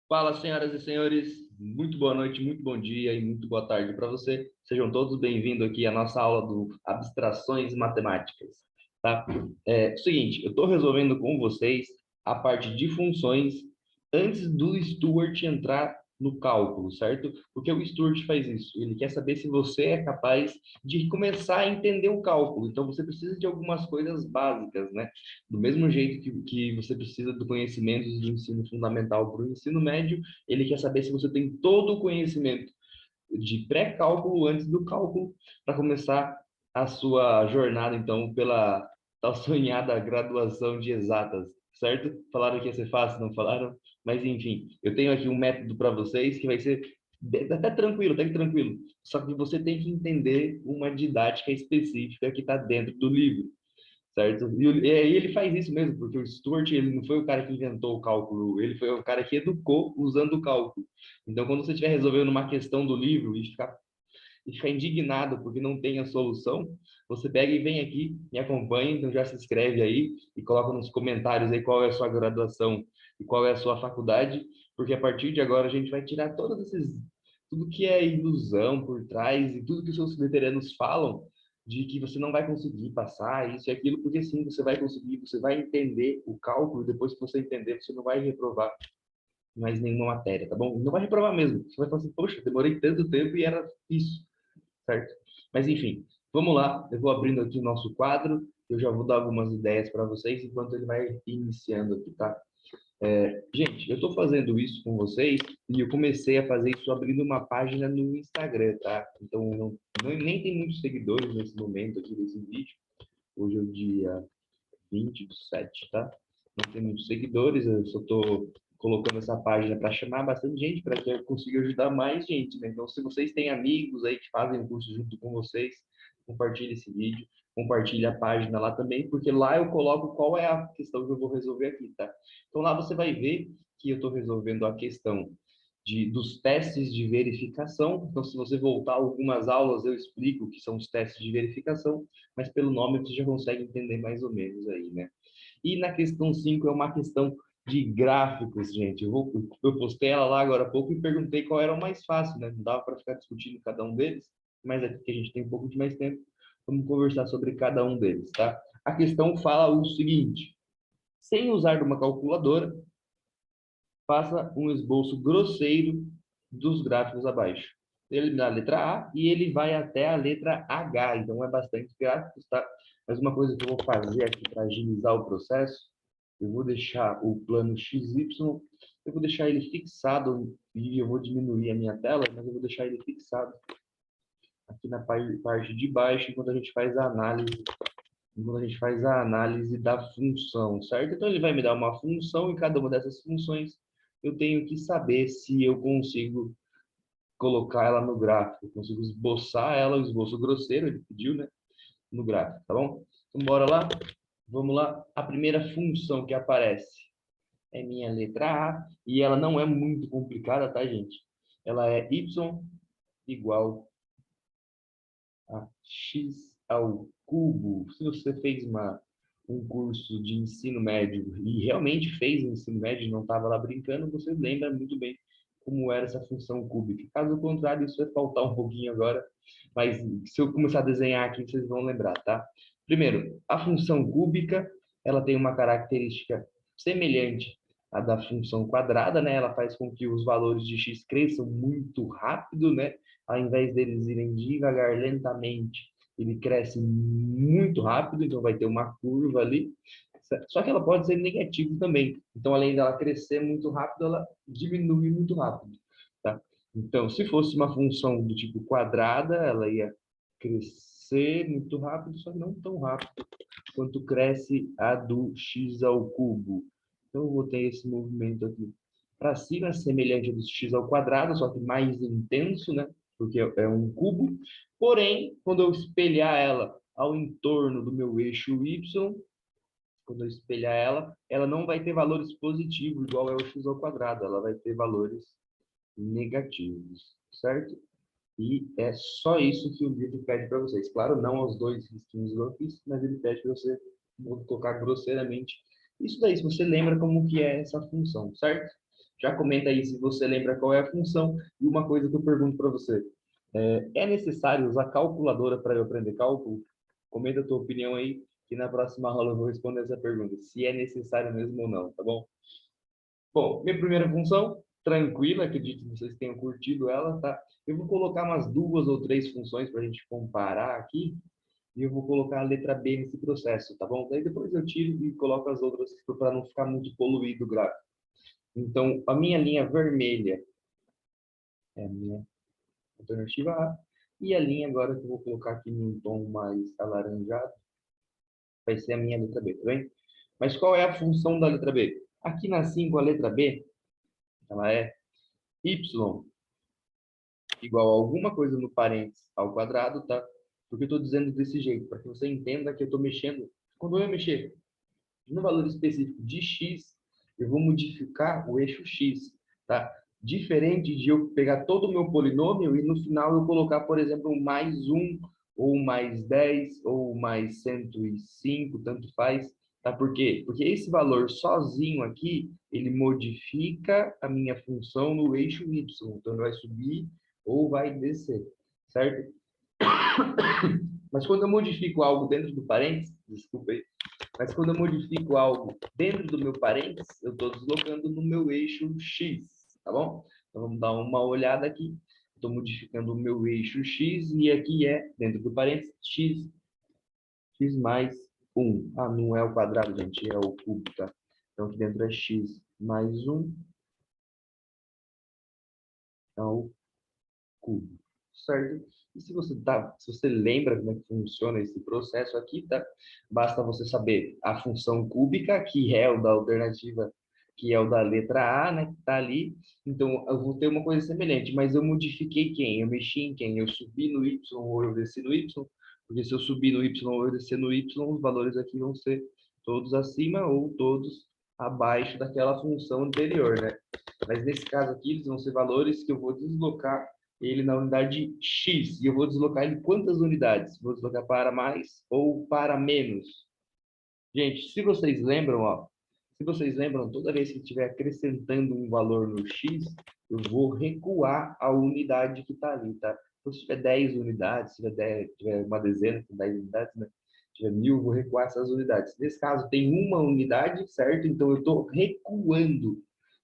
Fala, senhoras e senhores, muito boa noite, muito bom dia e muito boa tarde para você. Sejam todos bem-vindos aqui à nossa aula do Abstrações Matemáticas, tá? Seguinte, eu estou resolvendo com vocês a parte de funções antes do Stuart entrar no cálculo, certo? Porque o Stuart faz isso, ele quer saber se você é capaz de começar a entender o cálculo. Então, você precisa de algumas coisas básicas, né? Do mesmo jeito que você precisa do conhecimento do ensino fundamental para o ensino médio, ele quer saber se você tem todo o conhecimento de pré-cálculo antes do cálculo para começar a sua jornada, então, pela tal sonhada graduação de exatas, certo? Falaram que ia ser fácil, não falaram? Mas, enfim, eu tenho aqui um método para vocês que vai ser até tranquilo. Só que você tem que entender uma didática específica que está dentro do livro, certo? E aí ele faz isso mesmo, porque o Stuart, ele não foi o cara que inventou o cálculo, ele foi o cara que educou usando o cálculo. Então, quando você estiver resolvendo uma questão do livro e ficar indignado porque não tem a solução, você pega e vem aqui, me acompanha, então já se inscreve aí e coloca nos comentários aí qual é a sua graduação e qual é a sua faculdade, porque a partir de agora a gente vai tirar tudo que é ilusão por trás e tudo que os seus veteranos falam de que você não vai conseguir passar isso e aquilo, porque sim, você vai conseguir, você vai entender o cálculo, e depois que você entender, você não vai reprovar mais nenhuma matéria, tá bom? Não vai reprovar mesmo. Você vai falar assim, poxa, demorei tanto tempo e era isso, certo? Mas enfim, vamos lá. Eu vou abrindo aqui o nosso quadro. Eu já vou dar algumas ideias para vocês enquanto ele vai iniciando aqui, tá? Gente, eu estou fazendo isso com vocês e eu comecei a fazer isso abrindo uma página no Instagram, tá? Então, nem tem muitos seguidores nesse momento aqui desse vídeo. Hoje é o dia 20/7, tá? Não tem muitos seguidores, eu só estou colocando essa página para chamar bastante gente, para que eu consiga ajudar mais gente, né? Então, se vocês têm amigos aí que fazem o curso junto com vocês, compartilhe esse vídeo, compartilhe a página lá também, porque lá eu coloco qual é a questão que eu vou resolver aqui, tá? Então, lá você vai ver que eu estou resolvendo a questão dos testes de verificação. Então, se você voltar algumas aulas, eu explico o que são os testes de verificação, mas pelo nome você já consegue entender mais ou menos aí, né? E na questão 5 é uma questão de gráficos, gente. Eu postei ela lá agora há pouco e perguntei qual era o mais fácil, né? Não dava para ficar discutindo cada um deles, mas é que a gente tem um pouco de mais tempo, vamos conversar sobre cada um deles, tá? A questão fala o seguinte: sem usar uma calculadora, faça um esboço grosseiro dos gráficos abaixo. Ele dá a letra A e ele vai até a letra H, então é bastante gráficos, tá? Mas uma coisa que eu vou fazer aqui para agilizar o processo, eu vou deixar o plano XY, eu vou deixar ele fixado e eu vou diminuir a minha tela, mas eu vou deixar ele fixado aqui na parte de baixo enquanto a gente faz a análise da função, certo? Então ele vai me dar uma função e cada uma dessas funções eu tenho que saber se eu consigo colocar ela no gráfico, eu consigo esboçar ela, o esboço grosseiro, ele pediu, né, no gráfico, tá bom? Então bora lá, vamos lá. A primeira função que aparece é minha letra A e ela não é muito complicada, tá, gente? Ela é y igual a x ao cubo. Se você fez um curso de ensino médio e realmente fez ensino médio, não estava lá brincando, você lembra muito bem como era essa função cúbica. Caso contrário, isso vai faltar um pouquinho agora, mas se eu começar a desenhar aqui, vocês vão lembrar, tá? Primeiro, a função cúbica, ela tem uma característica semelhante à da função quadrada, né? Ela faz com que os valores de x cresçam muito rápido, né? Ao invés deles irem devagar, lentamente, ele cresce muito rápido, então vai ter uma curva ali. Só que ela pode ser negativa também. Então, além dela crescer muito rápido, ela diminui muito rápido, tá? Então, se fosse uma função do tipo quadrada, ela ia crescer muito rápido, só que não tão rápido quanto cresce a do x ao cubo. Então, eu vou ter esse movimento aqui para cima, semelhante ao do x ao quadrado, só que mais intenso, né? Porque é um cubo. Porém, quando eu espelhar ela ao entorno do meu eixo y, quando eu espelhar ela não vai ter valores positivos, igual é o x ao quadrado, ela vai ter valores negativos, certo? E é só isso que o livro pede para vocês. Claro, não aos dois risquinhos que eu fiz, mas ele pede para você, vou colocar grosseiramente, isso daí, se você lembra como que é essa função, certo? Já comenta aí se você lembra qual é a função. E uma coisa que eu pergunto para você, é necessário usar calculadora para eu aprender cálculo? Comenta a tua opinião aí, que na próxima aula eu vou responder essa pergunta, se é necessário mesmo ou não, tá bom? Bom, minha primeira função, tranquila, acredito que vocês tenham curtido ela, tá? Eu vou colocar umas 2 ou 3 funções para a gente comparar aqui, e eu vou colocar a letra B nesse processo, tá bom? Daí depois eu tiro e coloco as outras para não ficar muito poluído o gráfico. Então, a minha linha vermelha é a minha alternativa A, e a linha agora que eu vou colocar aqui num tom mais alaranjado, vai ser a minha letra B, tá bem? Mas qual é a função da letra B? Aqui na 5, a letra B, ela é y igual a alguma coisa no parênteses ao quadrado, tá? Porque eu estou dizendo desse jeito, para que você entenda que eu estou mexendo. Quando eu mexer no valor específico de x, eu vou modificar o eixo x, tá? Diferente de eu pegar todo o meu polinômio e no final eu colocar, por exemplo, um mais 1, ou mais 10, ou mais 105, tanto faz. Tá? Por quê? Porque esse valor sozinho aqui, ele modifica a minha função no eixo y. Então, ele vai subir ou vai descer, certo? Mas quando eu modifico algo dentro do parênteses, desculpa aí, mas quando eu modifico algo dentro do meu parênteses, eu estou deslocando no meu eixo x, tá bom? Então vamos dar uma olhada aqui. Estou modificando o meu eixo x e aqui é, dentro do parênteses, x mais 1. Ah, não é o quadrado, gente, é o cubo, tá? Então aqui dentro é x mais 1 ao cubo, certo? E se você lembra como é que funciona esse processo aqui, tá? Basta você saber a função cúbica, que é o da alternativa, que é o da letra A, né, que tá ali. Então, eu vou ter uma coisa semelhante, mas eu modifiquei quem? Eu mexi em quem? Eu subi no Y ou eu desci no Y? Porque se eu subir no Y ou eu descer no Y, os valores aqui vão ser todos acima ou todos abaixo daquela função anterior, né? Mas nesse caso aqui, eles vão ser valores que eu vou deslocar ele na unidade X. E eu vou deslocar ele quantas unidades? Vou deslocar para mais ou para menos? Gente, se vocês lembram, ó, se vocês lembram, toda vez que estiver acrescentando um valor no X, eu vou recuar a unidade que está ali, tá? Então, se tiver 10 unidades, se tiver uma dezena com 10 unidades, né? Se tiver 1000, eu vou recuar essas unidades. Nesse caso, tem uma unidade, certo? Então, eu estou recuando.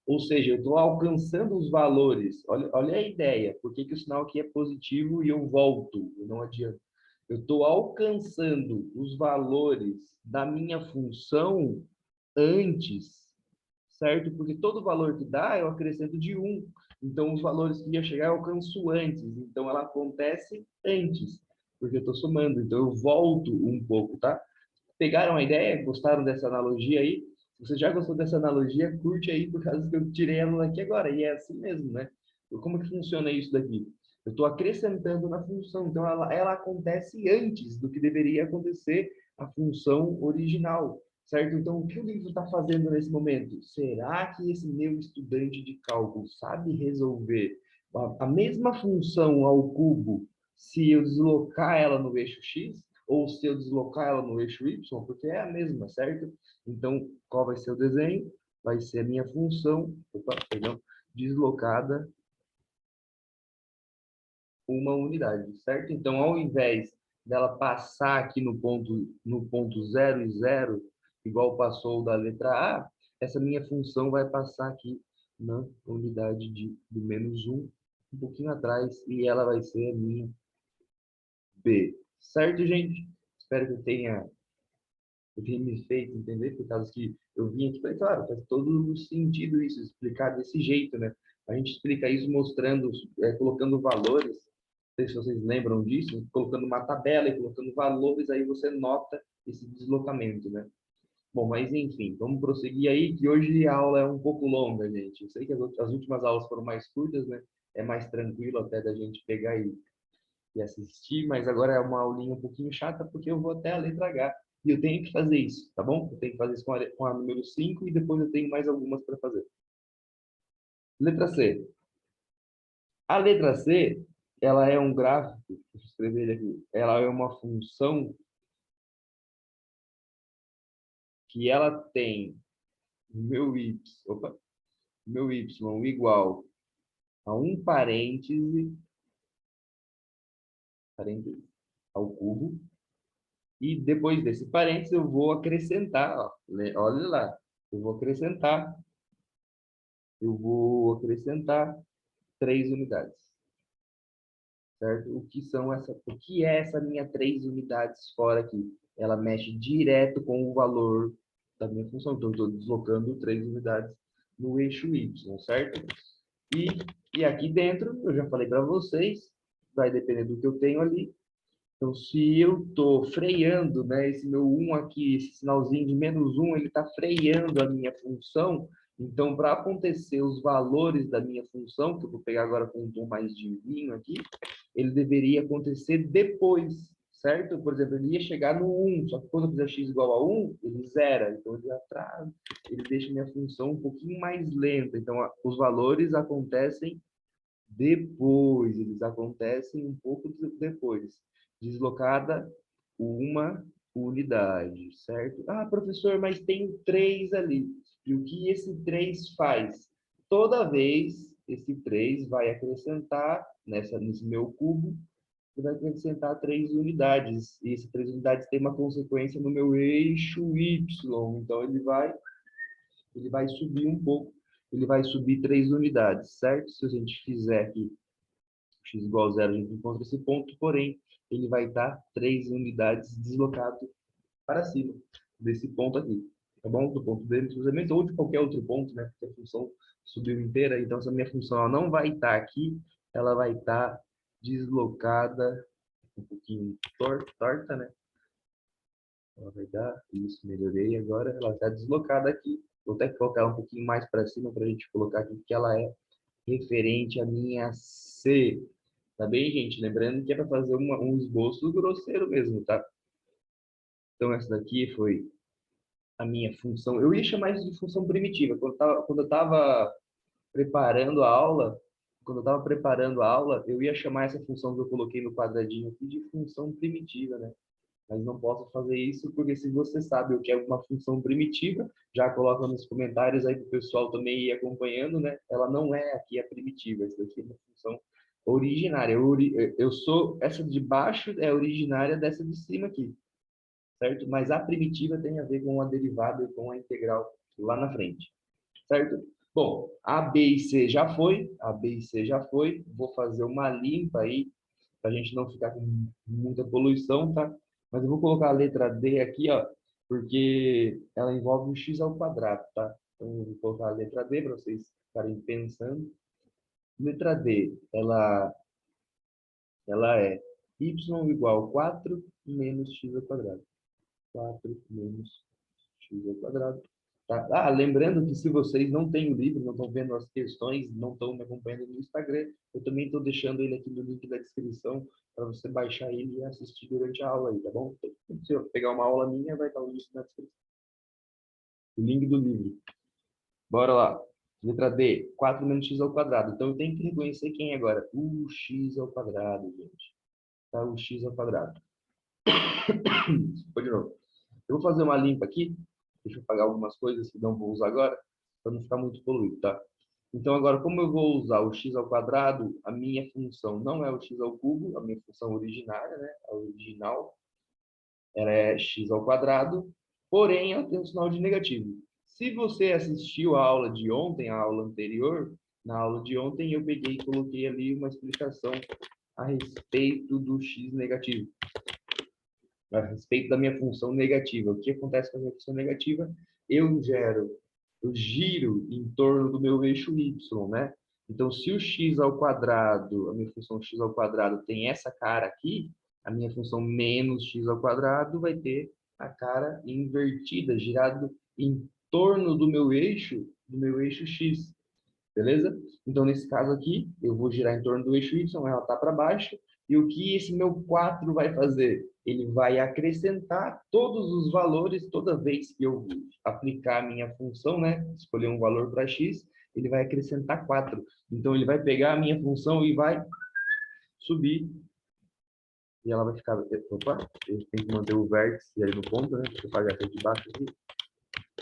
Ou seja, eu estou alcançando os valores. Olha a ideia. Por que o sinal aqui é positivo e eu volto? Eu não adianta. Eu estou alcançando os valores da minha função antes, certo? Porque todo valor que dá, eu acrescento de 1. Então, os valores que ia chegar, eu alcanço antes. Então, ela acontece antes, porque eu estou somando. Então, eu volto um pouco, tá? Pegaram a ideia? Gostaram dessa analogia aí? Se você já gostou dessa analogia, curte aí, por causa que eu tirei ela daqui agora. E é assim mesmo, né? Como que funciona isso daqui? Eu estou acrescentando na função, então ela acontece antes do que deveria acontecer a função original, certo? Então, o que o livro está fazendo nesse momento? Será que esse meu estudante de cálculo sabe resolver a mesma função ao cubo se eu deslocar ela no eixo x? Ou se eu deslocar ela no eixo y, porque é a mesma, certo? Então, qual vai ser o desenho? Vai ser a minha função, perdão, deslocada uma unidade, certo? Então, ao invés dela passar aqui no ponto 0 e 0, igual passou da letra A, essa minha função vai passar aqui na unidade do menos 1, um pouquinho atrás, e ela vai ser a minha B. Certo, gente? Espero que eu tenha me feito entender, por causa que eu vim aqui e falei, claro, faz todo sentido isso, explicar desse jeito, né? A gente explica isso mostrando, colocando valores, não sei se vocês lembram disso, colocando uma tabela e colocando valores, aí você nota esse deslocamento, né? Bom, mas enfim, vamos prosseguir aí, que hoje a aula é um pouco longa, gente. Eu sei que as últimas aulas foram mais curtas, né? É mais tranquilo até da gente pegar e assistir, mas agora é uma aulinha um pouquinho chata, porque eu vou até a letra H. E eu tenho que fazer isso, tá bom? Eu tenho que fazer isso com a número 5 e depois eu tenho mais algumas para fazer. Letra C. A letra C, ela é um gráfico, deixa eu escrever ele aqui, ela é uma função que ela tem o meu y, opa, meu y igual a um parêntese ao cubo, e depois desse parênteses eu vou acrescentar, ó, olha lá, eu vou acrescentar 3 unidades, certo? O que é essa minha 3 unidades fora aqui? Ela mexe direto com o valor da minha função, então eu estou deslocando 3 unidades no eixo y, certo? E aqui dentro, eu já falei para vocês, vai depender do que eu tenho ali. Então, se eu estou freando, né, esse meu 1 aqui, esse sinalzinho de -1, ele está freando a minha função. Então, para acontecer os valores da minha função, que eu vou pegar agora com um tom mais de vinho aqui, ele deveria acontecer depois, certo? Por exemplo, ele ia chegar no 1, só que quando eu fizer x igual a 1, ele zera. Então, ele atrasa, ele deixa minha função um pouquinho mais lenta. Então, os valores acontecem depois, eles acontecem um pouco depois. Deslocada uma unidade, certo? Ah, professor, mas tem 3 ali. E o que esse 3 faz? Toda vez, esse 3 vai acrescentar, nesse meu cubo, vai acrescentar 3 unidades. E essas 3 unidades têm uma consequência no meu eixo Y. Então, ele vai subir um pouco. Ele vai subir 3 unidades, certo? Se a gente fizer aqui x igual a 0, a gente encontra esse ponto, porém, ele vai estar 3 unidades deslocado para cima desse ponto aqui, tá bom? Do ponto dele de cruzamento ou de qualquer outro ponto, né? Porque a função subiu inteira, então essa minha função ela não vai estar aqui, ela vai estar deslocada um pouquinho torta, né? Ela vai dar, isso, melhorei agora, ela está deslocada aqui. Vou até colocar ela um pouquinho mais para cima para a gente colocar aqui que ela é referente à minha C. Tá bem, gente? Lembrando que é para fazer um esboço grosseiro mesmo, tá? Então, essa daqui foi a minha função. Eu ia chamar isso de função primitiva. Quando eu estava preparando a aula, eu ia chamar essa função que eu coloquei no quadradinho aqui de função primitiva, né? Mas não posso fazer isso porque se você sabe o que é uma função primitiva, já coloca nos comentários aí para o pessoal também ir acompanhando, né? Ela não é aqui a primitiva, essa daqui é uma função originária. Eu sou, essa de baixo é originária dessa de cima aqui, certo? Mas a primitiva tem a ver com a derivada e com a integral lá na frente, certo? Bom, A, B e C já foi, vou fazer uma limpa aí, para a gente não ficar com muita poluição, tá? Mas eu vou colocar a letra D aqui, ó, porque ela envolve o x ao quadrado, tá? Então eu vou colocar a letra D para vocês ficarem pensando. Letra D, ela é y igual a 4 menos x ao quadrado. 4 menos x ao quadrado. Tá? Ah, lembrando que se vocês não têm o livro, não estão vendo as questões, não estão me acompanhando no Instagram, eu também estou deixando ele aqui no link da descrição para você baixar ele e assistir durante a aula aí, tá bom? Então, se eu pegar uma aula minha, vai estar o link na descrição. O link do livro. Bora lá. Letra D, 4 menos x ao quadrado. Então, eu tenho que reconhecer quem agora? O x ao quadrado, gente. Tá? O x ao quadrado. Vou de novo. Eu vou fazer uma limpa aqui. Deixa eu apagar algumas coisas que não vou usar agora, para não ficar muito poluído, tá? Então, agora, como eu vou usar o x ao quadrado, a minha função não é o x ao cubo, a minha função originária, né? A original, ela é x ao quadrado, porém, ela tem um sinal de negativo. Se você assistiu a aula de ontem, a aula anterior, na aula de ontem eu peguei e coloquei ali uma explicação a respeito do x negativo, a respeito da minha função negativa. O que acontece com a minha função negativa? Eu giro em torno do meu eixo y, né? Então, se o x ao quadrado, a minha função x ao quadrado tem essa cara aqui, a minha função menos x ao quadrado vai ter a cara invertida, girado em torno do meu eixo x, beleza? Então, nesse caso aqui, eu vou girar em torno do eixo y, ela está para baixo, e o que esse meu 4 vai fazer? Ele vai acrescentar todos os valores toda vez que eu aplicar a minha função, né? Escolher um valor para x, ele vai acrescentar 4. Então, ele vai pegar a minha função e vai subir. E ela vai ficar... Opa, eu tenho que manter o vértice ali no ponto, né? Deixa eu apagar aqui de baixo aqui.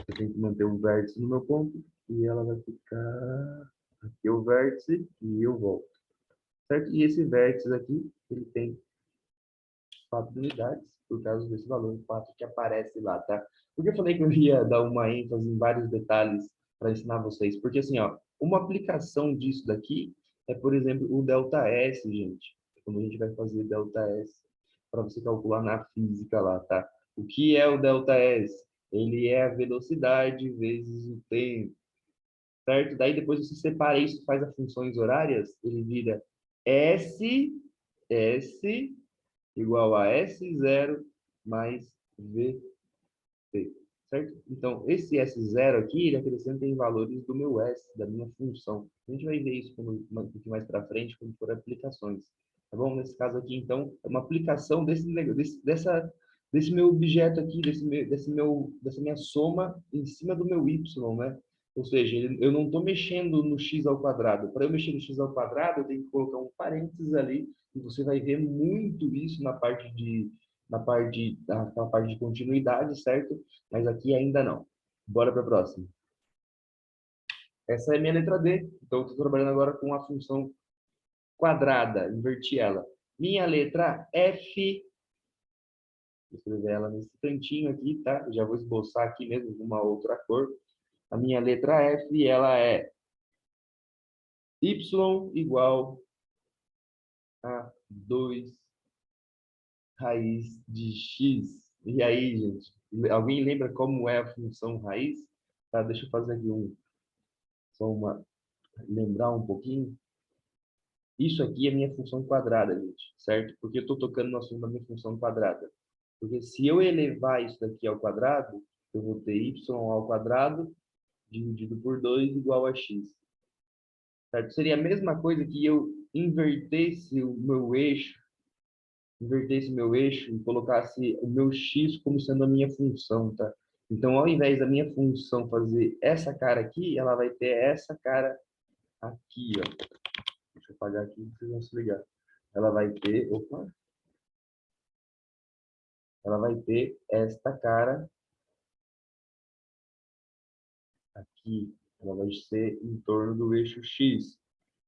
Eu tenho que manter o vértice no meu ponto. e ela vai ficar aqui o vértice e eu volto, certo? E esse vértice aqui, ele tem 4 unidades, por causa desse valor 4 que aparece lá, tá? Porque eu falei que eu ia dar uma ênfase em vários detalhes para ensinar vocês, porque assim, ó, uma aplicação disso daqui é, por exemplo, o ΔS, gente. Quando a gente vai fazer ΔS, para você calcular na física lá, tá? O que é o ΔS? Ele é a velocidade vezes o tempo, certo? Daí depois você separa isso, faz as funções horárias, ele vira S igual a S0 mais VT, certo? Então, esse S0 aqui, ele acrescenta em valores do meu S, da minha função. A gente vai ver isso um pouquinho mais para frente, quando for aplicações. Tá bom? Nesse caso aqui, então, é uma aplicação desse meu objeto aqui, dessa minha soma em cima do meu Y, né? Ou seja, eu não estou mexendo no x ao quadrado. Para eu mexer no x ao quadrado, eu tenho que colocar um parênteses ali, e você vai ver muito isso na parte de continuidade, certo? Mas aqui ainda não. Bora para a próxima. Essa é a minha letra D. Então, estou trabalhando agora com a função quadrada, inverti ela. Minha letra F, vou escrever ela nesse cantinho aqui, tá? Já vou esboçar aqui mesmo com uma outra cor. A minha letra F, ela é y igual a 2 raiz de x. E aí, gente, alguém lembra como é a função raiz? Tá, deixa eu fazer aqui lembrar um pouquinho. Isso aqui é minha função quadrada, gente, certo? Porque eu estou tocando no assunto da minha função quadrada. Porque se eu elevar isso daqui ao quadrado, eu vou ter y ao quadrado dividido por 2 igual a x. Certo? Seria a mesma coisa que eu invertesse meu eixo e colocasse o meu x como sendo a minha função, tá? Então, ao invés da minha função fazer essa cara aqui, ela vai ter essa cara aqui, ó. Deixa eu apagar aqui, vocês vão se ligar. Ela vai ter, opa, ela vai ter esta cara aqui. Ela vai ser em torno do eixo x,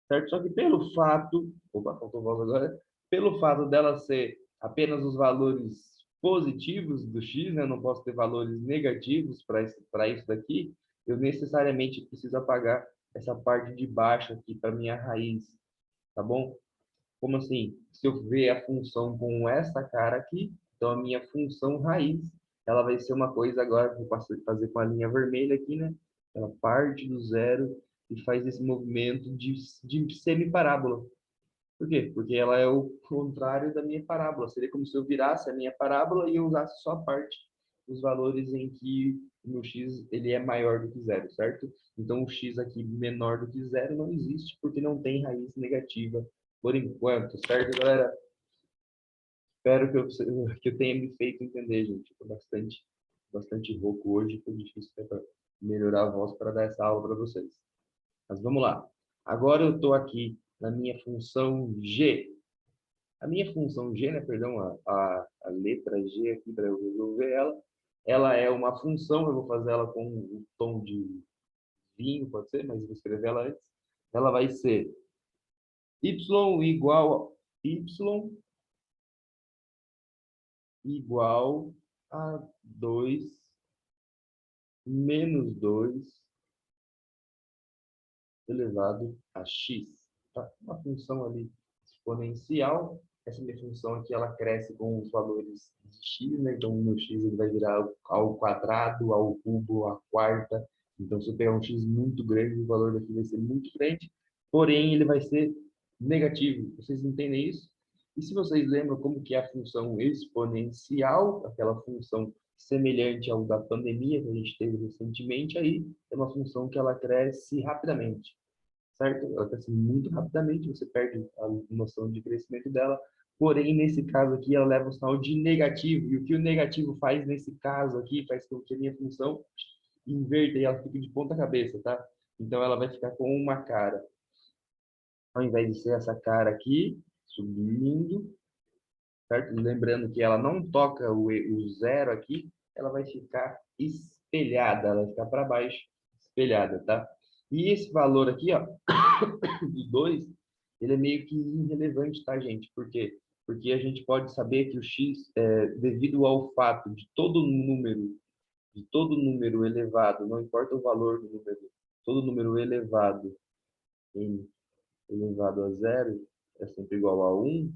certo? Só que pelo fato, opa, faltou voz agora, pelo fato dela ser apenas os valores positivos do x, né? Eu não posso ter valores negativos para isso daqui, eu necessariamente preciso apagar essa parte de baixo aqui para minha raiz, tá bom? Como assim? Se eu ver a função com essa cara aqui, então a minha função raiz, ela vai ser uma coisa agora, vou fazer com a linha vermelha aqui, né? Ela parte do zero e faz esse movimento de semiparábola. Por quê? Porque ela é o contrário da minha parábola. Seria como se eu virasse a minha parábola e eu usasse só a parte dos valores em que o meu x ele é maior do que zero, certo? Então o x aqui menor do que zero não existe porque não tem raiz negativa por enquanto, certo, galera? Espero que eu tenha me feito entender, gente. Estou bastante rouco hoje, foi difícil para melhorar a voz para dar essa aula para vocês. Mas vamos lá. Agora eu estou aqui na minha função g. A minha função g, né, perdão, a letra g aqui para eu resolver ela é uma função, eu vou fazer ela com um tom de vinho, pode ser, mas eu vou escrever ela antes. Ela vai ser y igual a 2 menos 2 elevado a x. Tá? Uma função ali exponencial. Essa minha função aqui, ela cresce com os valores de x, né? Então, o meu x ele vai virar ao quadrado, ao cubo, à quarta. Então, se eu pegar um x muito grande, o valor daqui vai ser muito grande, porém, ele vai ser negativo. Vocês entendem isso? E se vocês lembram como que é a função exponencial, aquela função semelhante ao da pandemia que a gente teve recentemente, aí é uma função que ela cresce rapidamente, certo? Ela cresce muito rapidamente, você perde a noção de crescimento dela, porém, nesse caso aqui, ela leva o sinal de negativo, e o que o negativo faz nesse caso aqui, faz com que a minha função inverta e ela fique de ponta cabeça, tá? Então, ela vai ficar com uma cara. Ao invés de ser essa cara aqui, subindo, certo? Lembrando que ela não toca o zero aqui, ela vai ficar espelhada, ela vai ficar para baixo, espelhada, tá? E esse valor aqui, ó, do 2, ele é meio que irrelevante, tá, gente? Por quê? Porque a gente pode saber que o x, devido ao fato de todo número elevado, não importa o valor do número, todo número elevado em elevado a zero é sempre igual a 1.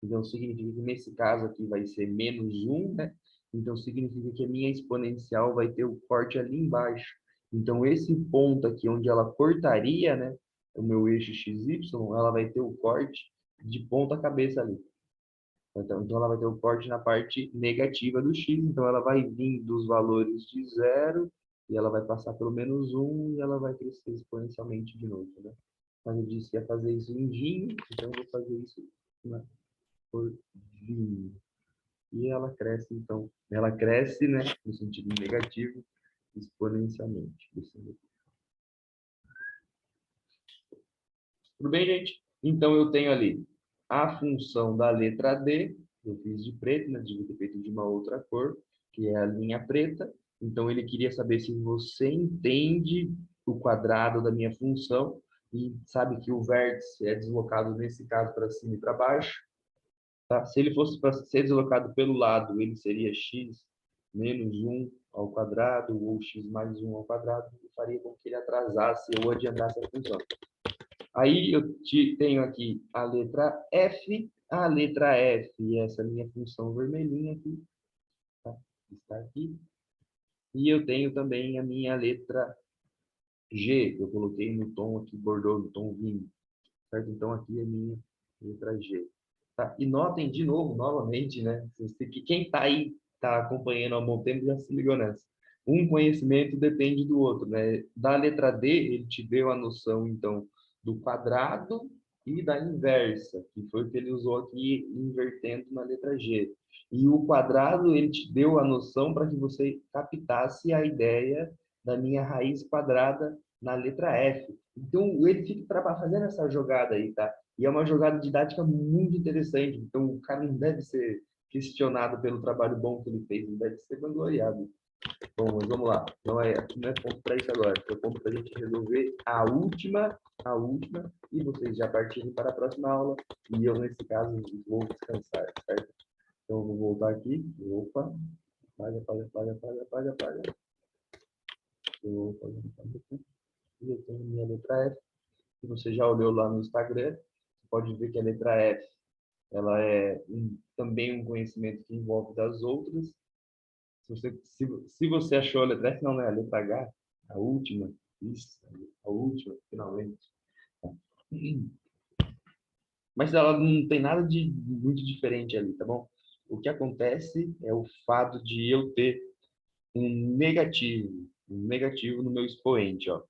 Então, significa que nesse caso aqui vai ser menos 1, né? Então, significa que a minha exponencial vai ter o corte ali embaixo. Então, esse ponto aqui, onde ela cortaria, né? O meu eixo XY, ela vai ter o corte de ponta cabeça ali. Então, ela vai ter o corte na parte negativa do x. Então, ela vai vir dos valores de 0 e ela vai passar pelo menos 1 e ela vai crescer exponencialmente de novo, né? Mas eu disse que ia fazer isso em vinho, então eu vou fazer isso na por vinho. E ela cresce, então, ela cresce, né, no sentido negativo, exponencialmente. Tudo bem, gente? Então, eu tenho ali a função da letra D, eu fiz de preto, né, devia ter feito de uma outra cor, que é a linha preta. Então, ele queria saber se você entende o quadrado da minha função e sabe que o vértice é deslocado, nesse caso, para cima e para baixo. Tá? Se ele fosse para ser deslocado pelo lado, ele seria x menos 1 ao quadrado ou x mais 1 ao quadrado, e faria com que ele atrasasse ou adiantasse a função. Aí eu tenho aqui a letra F, essa minha função vermelhinha aqui, tá? Está aqui. E eu tenho também a minha letra G, eu coloquei no tom aqui, bordô, no tom vinho, certo? Então aqui é a minha letra G. Tá? E notem de novo, novamente, né? Que quem está aí, está acompanhando há um bom tempo, já se ligou nessa. Um conhecimento depende do outro, né? Da letra D, ele te deu a noção, então, do quadrado e da inversa, que foi o que ele usou aqui, invertendo na letra G. E o quadrado, ele te deu a noção para que você captasse a ideia da minha raiz quadrada na letra F. Então, ele fica fazendo essa jogada aí, tá? E é uma jogada didática muito interessante. Então, o cara não deve ser questionado pelo trabalho bom que ele fez, ele deve ser vangloriado. Bom, mas vamos lá. Aqui não é ponto para isso agora. É ponto para a gente resolver a última, e vocês já partirem para a próxima aula. E eu, nesse caso, vou descansar, certo? Então, eu vou voltar aqui. Opa. Apaga. Eu vou fazer aqui. E eu tenho minha letra F. Se você já olhou lá no Instagram, você pode ver que a letra F ela é também um conhecimento que envolve das outras. Se você achou a letra F, não, né? A letra H, a última, isso, a última, finalmente. Mas ela não tem nada de muito diferente ali, tá bom? O que acontece é o fato de eu ter um negativo no meu expoente, ó.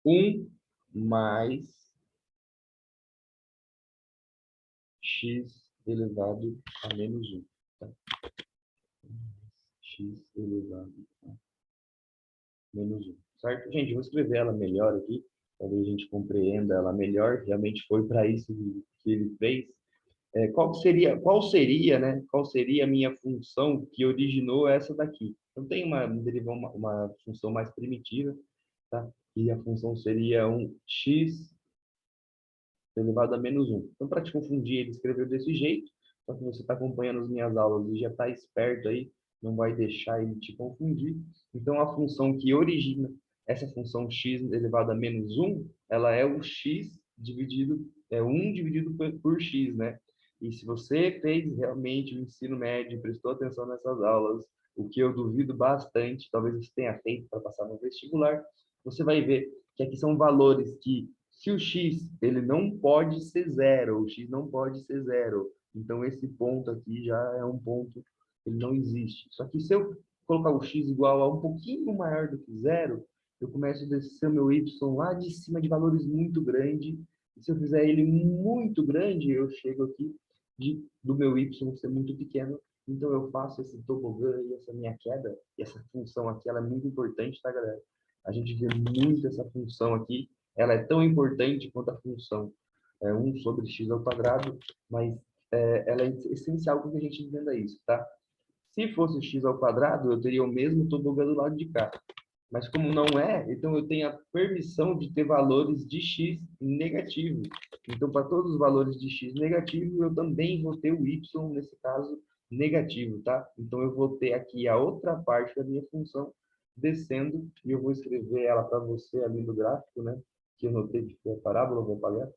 1 mais x elevado a menos 1. Tá? X elevado a menos 1. Certo? Gente, eu vou escrever ela melhor aqui, talvez a gente compreenda ela melhor. Realmente foi para isso que ele fez. Qual seria, né? Qual seria a minha função que originou essa daqui? Eu tenho uma função mais primitiva, tá? E a função seria um x elevado a menos 1. Então, para te confundir, ele escreveu desse jeito. Só que você está acompanhando as minhas aulas e já está esperto aí, não vai deixar ele te confundir. Então, a função que origina essa função x elevado a menos 1, ela é o x dividido, 1 dividido por x, né? E se você fez realmente o ensino médio, prestou atenção nessas aulas, o que eu duvido bastante, talvez você tenha feito para passar no vestibular, você vai ver que aqui são valores que, se o x ele não pode ser zero, o x não pode ser zero, então esse ponto aqui já é um ponto que ele não existe. Só que se eu colocar o x igual a um pouquinho maior do que zero, eu começo a descer o meu y lá de cima de valores muito grandes, e se eu fizer ele muito grande, eu chego aqui do meu y ser muito pequeno, então eu faço esse tobogã e essa minha queda, e essa função aqui ela é muito importante, tá, galera? A gente vê muito essa função aqui, ela é tão importante quanto a função 1 sobre x ao quadrado, mas ela é essencial para que a gente entenda isso, tá? Se fosse x ao quadrado, eu teria o mesmo tobogã do lado de cá. Mas como não é, então eu tenho a permissão de ter valores de x negativo. Então, para todos os valores de x negativo, eu também vou ter o y, nesse caso, negativo, tá? Então, eu vou ter aqui a outra parte da minha função descendo, e eu vou escrever ela para você ali no gráfico, né? Que eu notei que foi a parábola, eu vou apagar.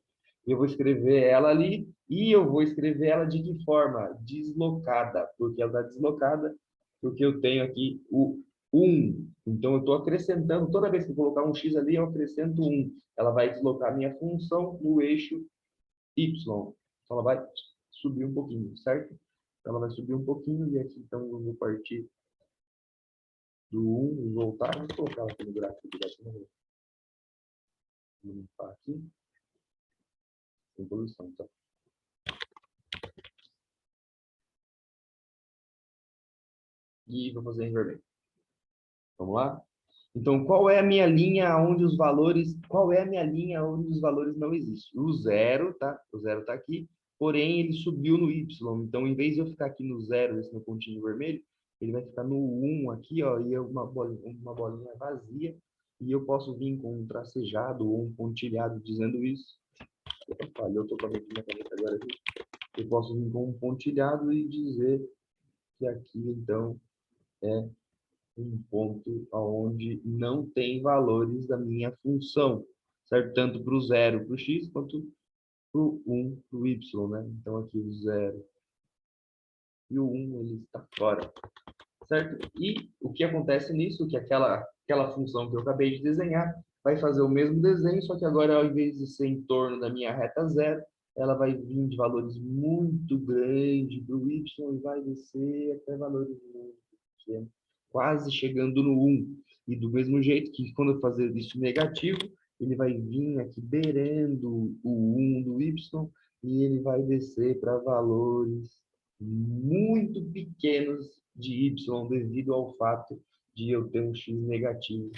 Eu vou escrever ela ali, e eu vou escrever ela de que forma? Deslocada, porque ela está deslocada, porque eu tenho aqui o 1. Então, eu estou acrescentando, toda vez que eu colocar um x ali, eu acrescento 1. Ela vai deslocar a minha função no eixo y. Então, ela vai subir um pouquinho, certo? Então, ela vai subir um pouquinho, e aqui, então, eu vou partir do 1 e voltar. Vou colocar aqui no gráfico direto. Vou limpar aqui. Sem poluição, tá? E vou fazer em vermelho. Vamos lá? Então, qual é a minha linha onde os valores, qual é a minha linha onde os valores não existem? O zero, tá? O zero está aqui, porém ele subiu no y. Então, em vez de eu ficar aqui no zero, esse meu pontinho vermelho, ele vai ficar no 1 aqui, ó, e é uma bolinha vazia, e eu posso vir com um tracejado ou um pontilhado dizendo isso. Opa, eu estou com a minha caneta agora aqui. Eu posso vir com um pontilhado e dizer que aqui, então, é um ponto onde não tem valores da minha função, certo? Tanto para o zero, para o x, quanto para o 1, para o y, né? Então, aqui o 0 e o 1, ele está fora, certo? E o que acontece nisso, que aquela função que eu acabei de desenhar vai fazer o mesmo desenho, só que agora, ao invés de ser em torno da minha reta zero, ela vai vir de valores muito grandes para o y e vai descer até valores muito pequenos, quase chegando no 1. E do mesmo jeito que quando eu fazer isso negativo, ele vai vir aqui beirando o 1 do y e ele vai descer para valores muito pequenos de y devido ao fato de eu ter um x negativo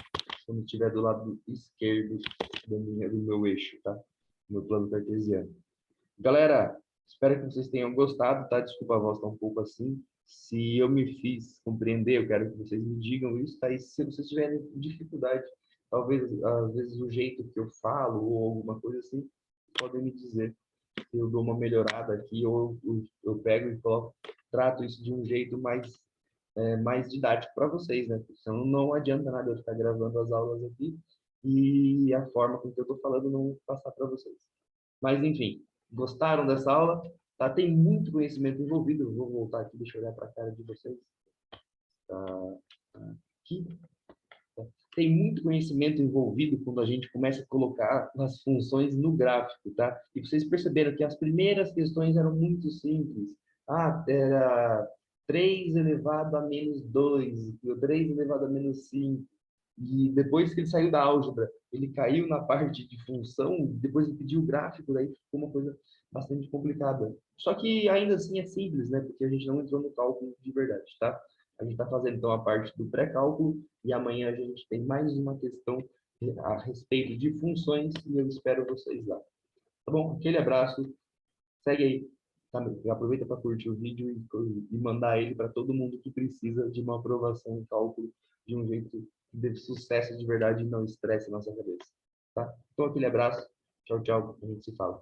quando estiver do lado esquerdo do meu eixo, tá? Do meu plano cartesiano. Galera, espero que vocês tenham gostado, tá? Desculpa a voz estar um pouco assim. Se eu me fiz compreender, eu quero que vocês me digam isso, tá? E se vocês tiverem dificuldade, talvez, às vezes, o jeito que eu falo ou alguma coisa assim, podem me dizer. Eu dou uma melhorada aqui, ou eu pego e coloco, trato isso de um jeito mais didático para vocês, né? Porque senão não adianta nada eu ficar gravando as aulas aqui e a forma com que eu estou falando não passar para vocês. Mas, enfim, gostaram dessa aula? Tá? Tem muito conhecimento envolvido. Eu vou voltar aqui, deixa eu olhar para a cara de vocês. Tá aqui. Tem muito conhecimento envolvido quando a gente começa a colocar as funções no gráfico, tá? E vocês perceberam que as primeiras questões eram muito simples. Ah, era 3 elevado a menos 2, 3 elevado a menos 5. E depois que ele saiu da álgebra, ele caiu na parte de função, depois ele pediu o gráfico, daí ficou uma coisa bastante complicada. Só que ainda assim é simples, né? Porque a gente não entrou no cálculo de verdade, tá? A gente está fazendo então a parte do pré-cálculo e amanhã a gente tem mais uma questão a respeito de funções e eu espero vocês lá. Tá bom? Aquele abraço, segue aí. Tá? Aproveita para curtir o vídeo e mandar ele para todo mundo que precisa de uma aprovação em cálculo de um jeito que dê sucesso de verdade e não estresse a nossa cabeça. Tá? Então aquele abraço, tchau, tchau, a gente se fala.